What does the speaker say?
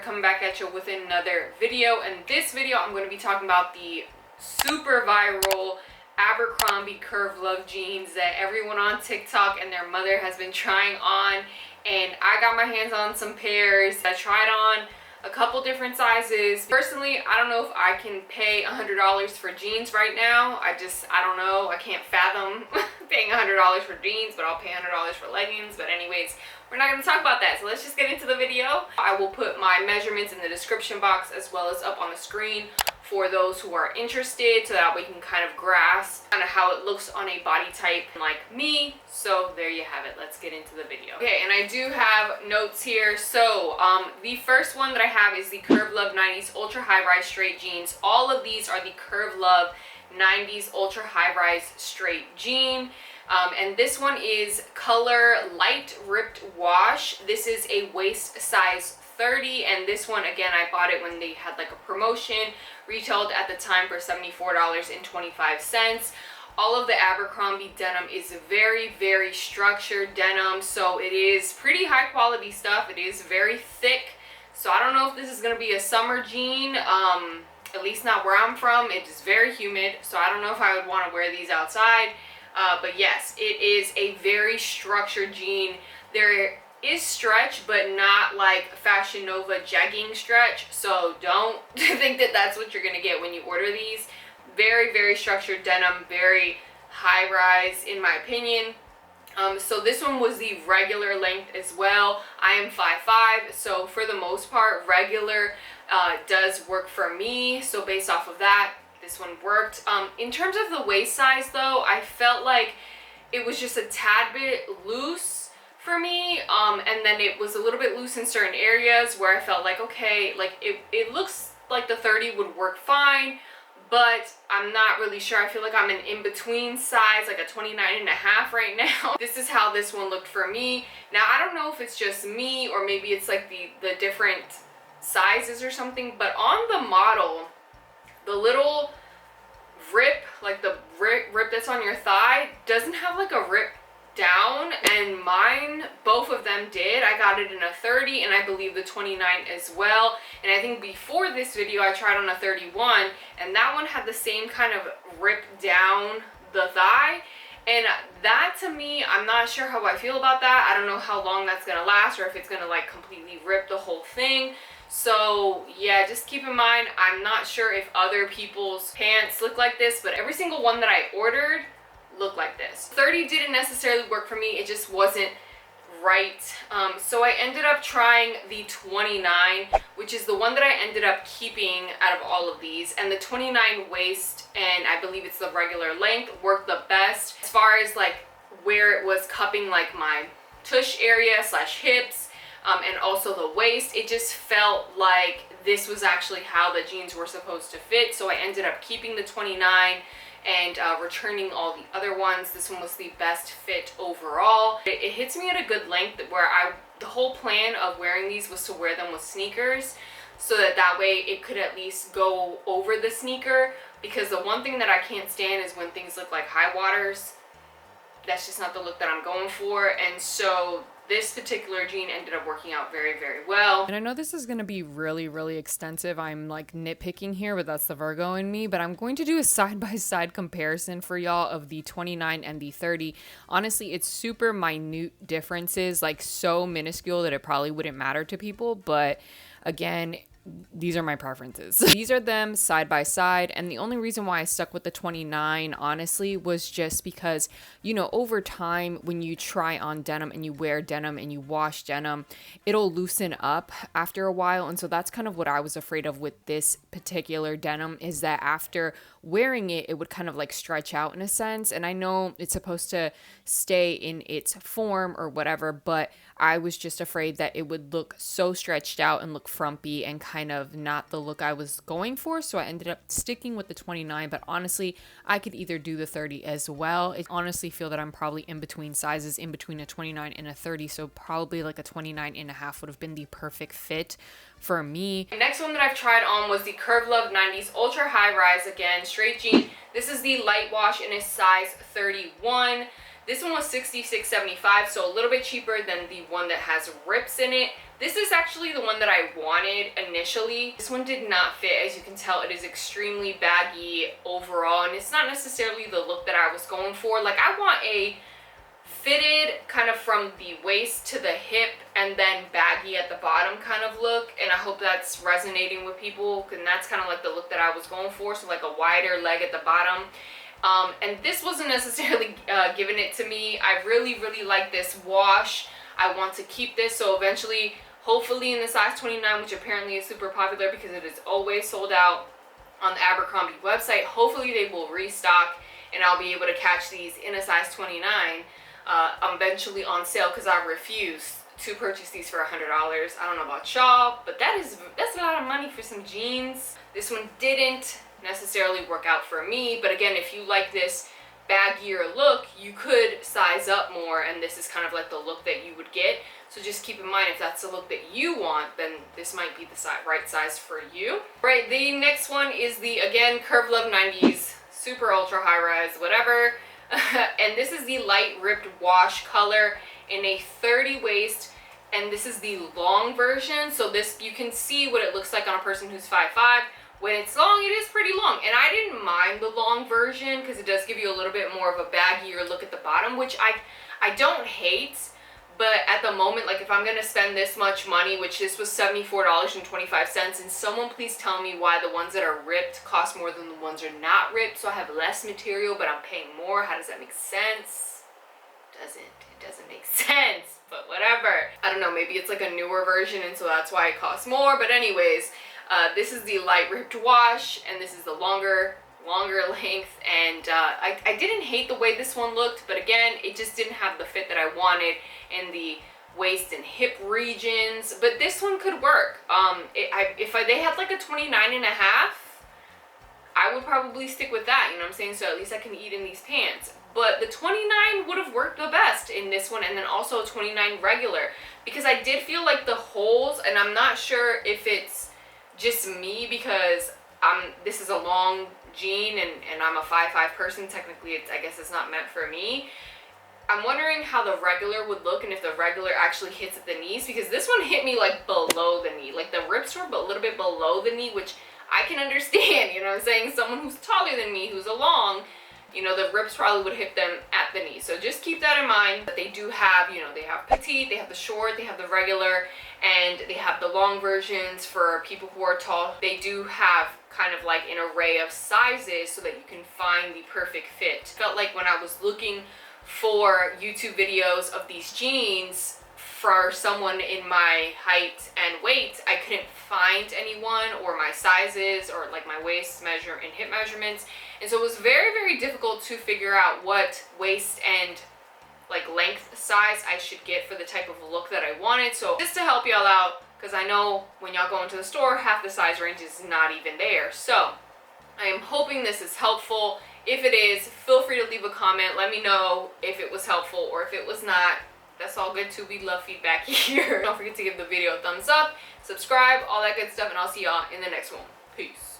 coming back at you with another video. And this video I'm going to be talking about the super viral Abercrombie Curve Love jeans that everyone on TikTok and their mother has been trying on. And I got my hands on some pairs. I tried on a couple different sizes. Personally, I don't know if I can pay $100 for jeans right now. I don't know. I can't fathom paying $100 for jeans, but I'll pay $100 for leggings. But anyways, we're not going to talk about that. So let's just get into the video. I will put my measurements in the description box as well as up on the screen for those who are interested, so that we can kind of grasp kind of how it looks on a body type like me. So there you have it. Let's get into the video. Okay, and I do have notes here. So the first one that I have is the Curve Love 90s Ultra High Rise Straight Jeans. All of these are the Curve Love 90s Ultra High Rise Straight Jean. And this one is color light ripped wash. This is a waist size 30, and this one, again, I bought it when they had like a promotion, retailed at the time for $74.25. All of the Abercrombie denim is very structured denim, so it is pretty high quality stuff. It is very thick, so I don't know if this is going to be a summer jean, at least not where I'm from. It is very humid, so I don't know if I would want to wear these outside. But yes, it is a very structured jean. There is stretch, but not like Fashion Nova jegging stretch, so don't think that that's what you're gonna get when you order these. Very structured denim, very high rise in my opinion. So this one was the regular length as well. I am 5'5", so for the most part regular does work for me, so based off of that, this one worked. In terms of the waist size though, I felt like it was just a tad bit loose for me, and then it was a little bit loose in certain areas where I felt like, okay, like it looks like the 30 would work fine, but I'm not really sure. I feel like I'm an in-between size, like a 29.5 right now. This is how this one looked for me. Now I don't know if it's just me or maybe it's like the different sizes or something, but on the model, the little rip, like the rip that's on your thigh, doesn't have like a rip down, and mine, both of them did. I got it in a 30 and I believe the 29 as well. And I think before this video I tried on a 31, and that one had the same kind of rip down the thigh. And that, to me, I'm not sure how I feel about that. I don't know how long that's gonna last, or if it's gonna like completely rip the whole thing. So yeah, just keep in mind, I'm not sure if other people's pants look like this, but every single one that I ordered look like this. 30 didn't necessarily work for me, it just wasn't right. So I ended up trying the 29, which is the one that I ended up keeping out of all of these, and the 29 waist, and I believe it's the regular length, worked the best as far as like where it was cupping like my tush area / hips, and also the waist. It just felt like this was actually how the jeans were supposed to fit, so I ended up keeping the 29 and returning all the other ones. This one was the best fit overall. It hits me at a good length where the whole plan of wearing these was to wear them with sneakers, so that way it could at least go over the sneaker, because the one thing that I can't stand is when things look like high waters. That's just not the look that I'm going for, and so this particular jean ended up working out very well. And I know this is going to be really extensive. I'm like nitpicking here, but that's the Virgo in me. But I'm going to do a side-by-side comparison for y'all of the 29 and the 30. Honestly, it's super minute differences, like so minuscule that it probably wouldn't matter to people. But again, these are my preferences. These are them side by side, and the only reason why I stuck with the 29 honestly was just because, you know, over time when you try on denim and you wear denim and you wash denim, it'll loosen up after a while. And so that's kind of what I was afraid of with this particular denim, is that after wearing it, it would kind of like stretch out in a sense. And I know it's supposed to stay in its form or whatever, but I was just afraid that it would look so stretched out and look frumpy and kind of not the look I was going for. So I ended up sticking with the 29, but honestly, I could either do the 30 as well. I honestly feel that I'm probably in between sizes, in between a 29 and a 30. So probably like a 29.5 would have been the perfect fit for me. The next one that I've tried on was the Curve Love 90s Ultra High Rise, again, straight jean. This is the light wash in a size 31. This one was $66.75, so a little bit cheaper than the one that has rips in it. This is actually the one that I wanted initially. This one did not fit. As you can tell, it is extremely baggy overall, and it's not necessarily the look that I was going for. Like, I want a fitted kind of from the waist to the hip and then baggy at the bottom kind of look, and I hope that's resonating with people, and that's kind of like the look that I was going for. So like a wider leg at the bottom. And this wasn't necessarily giving it to me. I really like this wash. I want to keep this, so eventually, hopefully in the size 29, which apparently is super popular because it is always sold out on the Abercrombie website. Hopefully they will restock and I'll be able to catch these in a size 29 eventually on sale, because I refuse to purchase these for $100. I don't know about y'all, but that's a lot of money for some jeans. This one didn't necessarily work out for me, but again, if you like this baggier look, you could size up more, and this is kind of like the look that you would get. So just keep in mind, if that's the look that you want, then this might be the right size for you. Right, the next one is the, again, Curve Love 90s, super ultra high rise, whatever. And this is the light ripped wash color in a 30 waist, and this is the long version. So this, you can see what it looks like on a person who's 5'5". When it's long, it is pretty long, and I didn't mind the long version because it does give you a little bit more of a baggier look at the bottom, which I don't hate. But at the moment, like, if I'm gonna spend this much money, which this was $74.25, and someone please tell me why the ones that are ripped cost more than the ones that are not ripped. So I have less material, but I'm paying more. How does that make sense? It doesn't make sense, but whatever. I don't know, maybe it's like a newer version, and so that's why it costs more. But anyways, this is the light ripped wash, and this is the longer length, and I didn't hate the way this one looked, but again, it just didn't have the fit that I wanted in the waist and hip regions. But this one could work. If they had like a 29.5, I would probably stick with that, you know what I'm saying? So at least I can eat in these pants. But the 29 would have worked the best in this one, and then also a 29 regular, because I did feel like the holes, and I'm not sure if it's just me because this is a long jean and I'm a 5'5" person. Technically, I guess it's not meant for me. I'm wondering how the regular would look, and if the regular actually hits at the knees, because this one hit me like below the knee. Like the rips were a little bit below the knee, which I can understand, you know what I'm saying? Someone who's taller than me, who's a long, you know, the rips probably would hit them at the knee. So just keep that in mind. But they do have, you know, they have petite, they have the short, they have the regular, and they have the long versions for people who are tall. They do have kind of like an array of sizes so that you can find the perfect fit. Felt like when I was looking for YouTube videos of these jeans for someone in my height and weight, I couldn't find anyone, or my sizes, or like my waist measure and hip measurements. And so it was very difficult to figure out what waist and like length size I should get for the type of look that I wanted. So just to help y'all out, because I know when y'all go into the store, half the size range is not even there. So I am hoping this is helpful. If it is, feel free to leave a comment. Let me know if it was helpful, or if it was not. That's all good too. We love feedback here. Don't forget to give the video a thumbs up, subscribe, all that good stuff, and I'll see y'all in the next one. Peace.